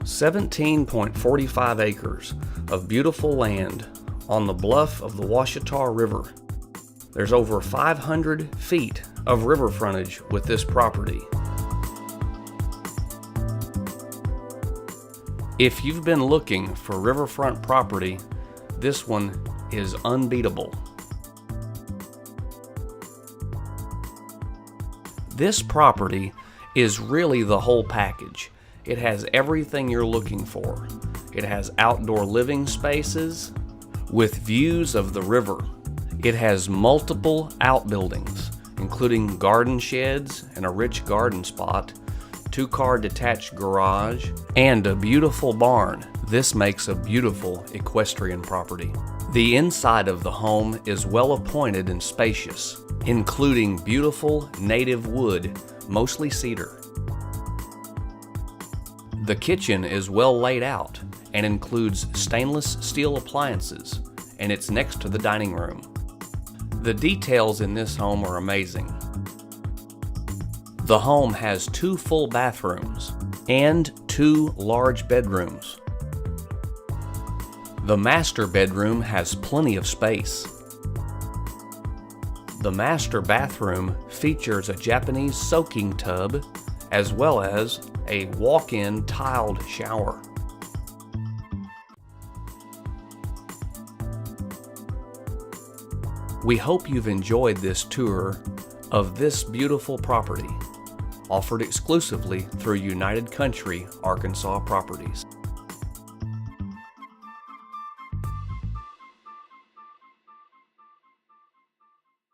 "17.45 acres of beautiful land on the bluff of the Washita River. There's over 500 feet of river frontage with this property. If you've been looking for riverfront property, this one is unbeatable. This property is really the whole package. It has everything you're looking for. It has outdoor living spaces with views of the river. It has multiple outbuildings, including garden sheds and a rich garden spot, 2-car detached garage, and a beautiful barn. This makes a beautiful equestrian property. The inside of the home is well appointed and spacious, including beautiful native wood, mostly cedar. The kitchen is well laid out and includes stainless steel appliances, and it's next to the dining room. The details in this home are amazing. The home has 2 full bathrooms and 2 large bedrooms. The master bedroom has plenty of space. The master bathroom features a Japanese soaking tub as well as a walk-in tiled shower. We hope you've enjoyed this tour of this beautiful property, offered exclusively through United Country Arkansas Properties.